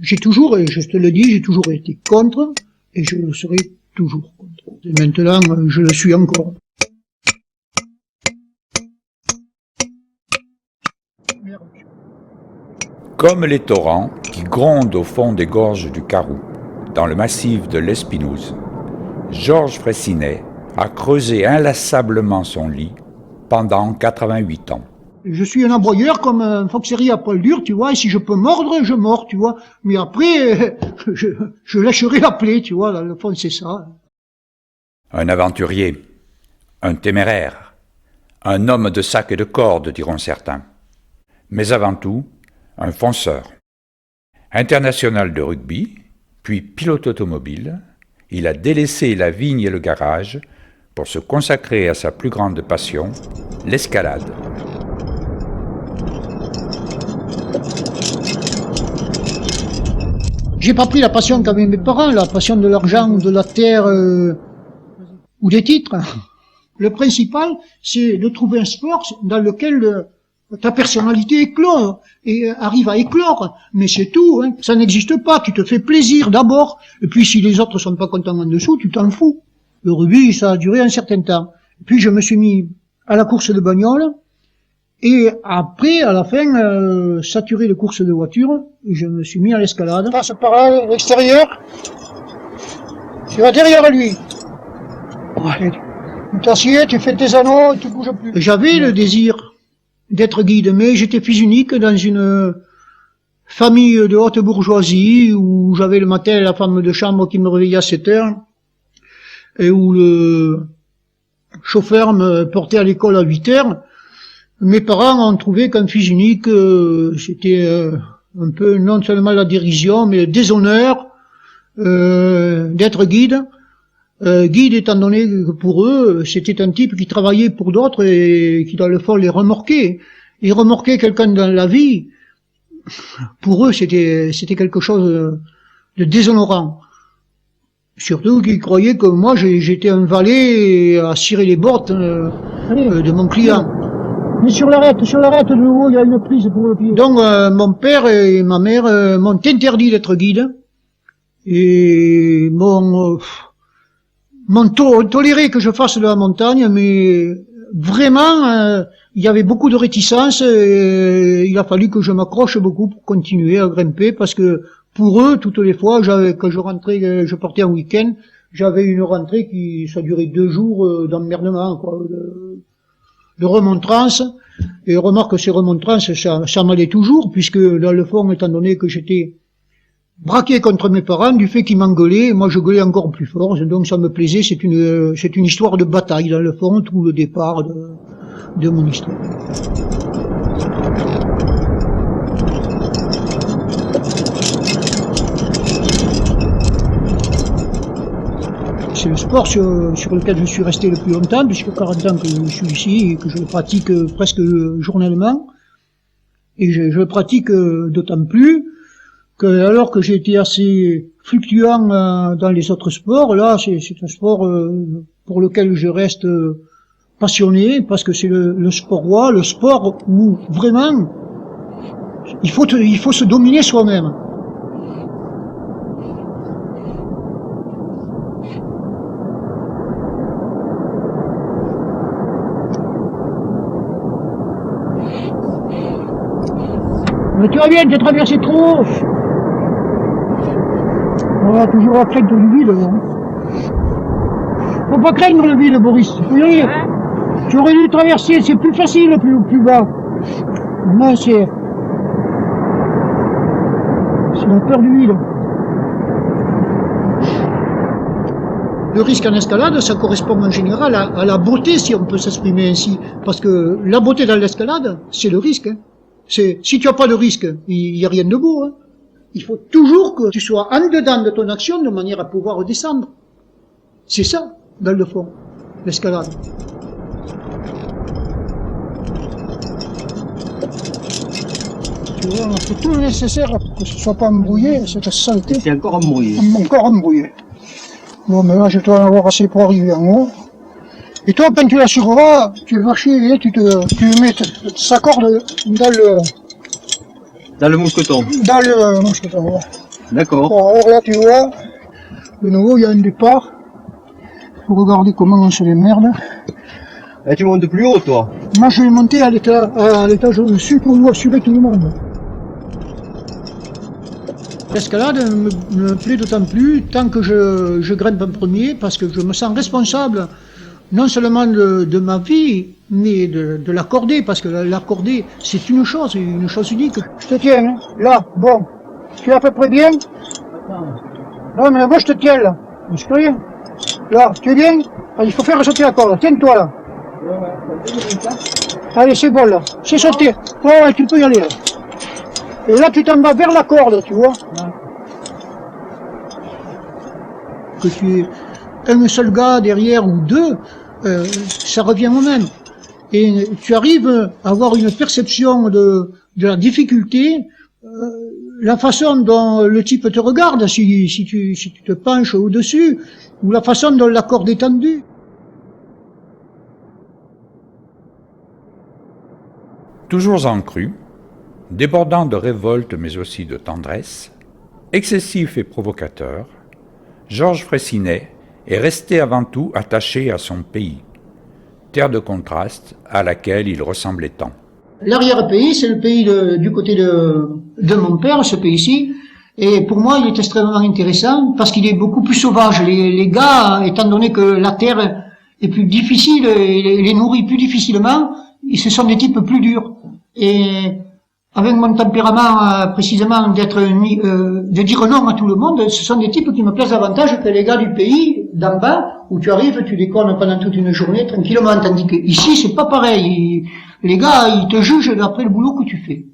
J'ai toujours, et je te le dis, j'ai toujours été contre, et je le serai toujours contre. Et maintenant, je le suis encore. Comme les torrents qui grondent au fond des gorges du Carrou, dans le massif de l'Espinouse, Georges Fraissinet a creusé inlassablement son lit pendant 88 ans. Je suis un aboyeur comme un foxerie à poil dur, tu vois, et si je peux mordre, je mords, tu vois. Mais après, je lâcherai la plaie, tu vois, dans le fond, c'est ça. Un aventurier, un téméraire, un homme de sac et de corde, diront certains. Mais avant tout, un fonceur. International de rugby, puis pilote automobile, il a délaissé la vigne et le garage pour se consacrer à sa plus grande passion, l'escalade. J'ai pas pris la passion qu'avaient mes parents, la passion de l'argent, de la terre ou des titres. Le principal, c'est de trouver un sport dans lequel ta personnalité éclore et arrive à éclore. Mais c'est tout, hein. Ça n'existe pas. Tu te fais plaisir d'abord, et puis si les autres sont pas contents en dessous, tu t'en fous. Le rugby, ça a duré un certain temps. Puis je me suis mis à la course de bagnole. Et après, à la fin, saturé de courses de voiture, je me suis mis à l'escalade. Passe par là, l'extérieur. Tu vas derrière lui. Ouais. Tu t'assieds, tu fais tes anneaux, et tu bouges plus. J'avais le désir d'être guide, mais j'étais fils unique dans une famille de haute bourgeoisie où j'avais le matin la femme de chambre qui me réveillait à 7 heures et où le chauffeur me portait à l'école à 8 heures. Mes parents ont trouvé qu'un fils unique, c'était un peu non seulement la dérision, mais le déshonneur d'être guide. Guide étant donné que pour eux, c'était un type qui travaillait pour d'autres et qui dans le fond les remorquait. Et remorquer quelqu'un dans la vie, pour eux, c'était quelque chose de déshonorant. Surtout qu'ils croyaient que moi, j'étais un valet à cirer les bottes de mon client. Mais sur l'arête de nouveau, il y a une prise pour le pied. Donc, mon père et ma mère m'ont interdit d'être guide. Et m'ont toléré que je fasse de la montagne, mais vraiment, il y avait beaucoup de réticences et il a fallu que je m'accroche beaucoup pour continuer à grimper parce que pour eux, toutes les fois, quand je rentrais, je partais en week-end, j'avais une rentrée ça durait 2 jours d'emmerdement, quoi, de remontrances. Et remarque que ces remontrances, ça m'allait toujours, puisque dans le fond, étant donné que j'étais braqué contre mes parents, du fait qu'ils m'engueulaient, moi je gueulais encore plus fort, donc ça me plaisait, c'est une histoire de bataille, dans le fond, tout le départ de mon histoire. C'est le sport sur lequel je suis resté le plus longtemps, puisque 40 ans que je suis ici et que je le pratique presque journellement. Et je le pratique d'autant plus que, alors que j'ai été assez fluctuant dans les autres sports, là c'est un sport pour lequel je reste passionné, parce que c'est le sport roi, le sport où vraiment il faut se dominer soi-même. Mais tu vas bien, tu as traversé trop. Voilà, toujours la crainte du vide. Faut pas craindre le vide, Boris. Oui, tu aurais dû traverser, c'est plus facile, plus bas. Non, c'est la peur du vide. Le risque en escalade, ça correspond en général à la beauté, si on peut s'exprimer ainsi. Parce que la beauté dans l'escalade, c'est le risque. Si tu n'as pas de risque, il n'y a rien de beau. Hein. Il faut toujours que tu sois en dedans de ton action de manière à pouvoir descendre. C'est ça, dans le fond, l'escalade. Tu vois, on a fait tout le nécessaire pour que ce ne soit pas embrouillé, cette saleté. C'est encore embrouillé. Encore embrouillé. Bon, mais là, je dois en avoir assez pour arriver en haut. Et toi, quand tu l'assureras, tu vas chier et tu mets sa corde dans le mousqueton. Dans le mousqueton, ouais. D'accord. Bon, alors là, tu vois, de nouveau, il y a un départ. Faut regarder comment on se démerde. Et tu montes plus haut, toi? Moi, je vais monter à l'étage au-dessus pour assurer tout le monde. L'escalade me plaît d'autant plus tant que je grimpe en premier, parce que je me sens responsable non seulement de ma vie, mais de la cordée, parce que la cordée, c'est une chose unique. Je te tiens, hein, là, bon. Tu es à peu près bien? Non, mais moi je te tiens là. Musclé. Là, tu es bien? Il faut faire sauter la corde. Tiens-toi là. Allez, c'est bon là. C'est sauté. Oh, ouais, tu peux y aller là. Et là, tu t'en vas vers la corde, tu vois. Que tu es un seul gars derrière ou deux, ça revient au même. Et tu arrives à avoir une perception de la difficulté, la façon dont le type te regarde, si tu te penches au-dessus, ou la façon dont la corde est tendue. Toujours en crue, débordant de révolte mais aussi de tendresse, excessif et provocateur, Georges Freycinet est resté avant tout attaché à son pays, terre de contraste à laquelle il ressemblait tant. L'arrière-pays, c'est le pays du côté de mon père, ce pays-ci, et pour moi, il est extrêmement intéressant parce qu'il est beaucoup plus sauvage. Les gars, étant donné que la terre est plus difficile et les nourrit plus difficilement, ce sont des types plus durs. Et avec mon tempérament précisément de dire non à tout le monde, ce sont des types qui me plaisent davantage que les gars du pays d'en bas où tu arrives, tu déconnes pendant toute une journée tranquillement, tandis que ici c'est pas pareil. Les gars, ils te jugent d'après le boulot que tu fais.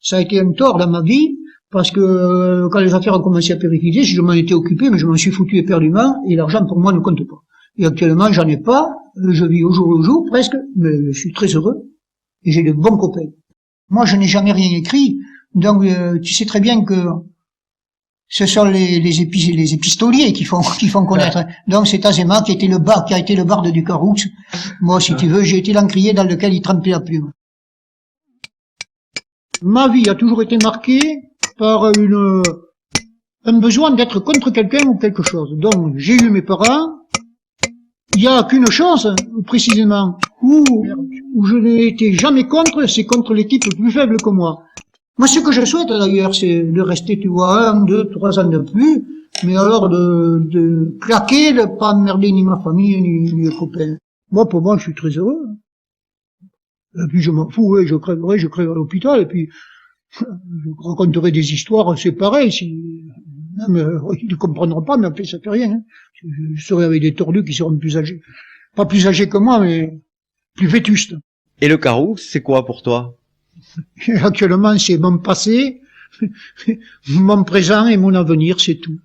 Ça a été un tort dans ma vie parce que quand les affaires ont commencé à péricliter, je m'en étais occupé, mais je m'en suis foutu éperdument et l'argent pour moi ne compte pas. Et actuellement, j'en ai pas, je vis au jour presque, mais je suis très heureux et j'ai de bons copains. Moi, je n'ai jamais rien écrit, donc tu sais très bien que ce sont les épistoliers qui font connaître. Donc c'est Azéma qui a été le barde du Caroux. Moi, si tu veux, j'ai été l'encrier dans lequel il trempait la plume. Ma vie a toujours été marquée par un besoin d'être contre quelqu'un ou quelque chose. Donc j'ai eu mes parents. Il y a qu'une chose, précisément, où je n'ai été jamais contre, c'est contre les types plus faibles que moi. Moi, ce que je souhaite d'ailleurs, c'est de rester, tu vois, 1, 2, 3 ans de plus, mais alors de claquer, de pas emmerder ni ma famille, ni les copains. Moi, pour moi, je suis très heureux. Et puis je m'en fous, je crèverai à l'hôpital, et puis je raconterai des histoires, c'est pareil, même, ils ne comprendront pas, mais après, ça fait rien, hein. Je serai avec des tordus qui seront plus âgés. Pas plus âgés que moi, mais plus vétustes. Et le Caroux, c'est quoi pour toi? Actuellement, c'est mon passé, mon présent et mon avenir, c'est tout.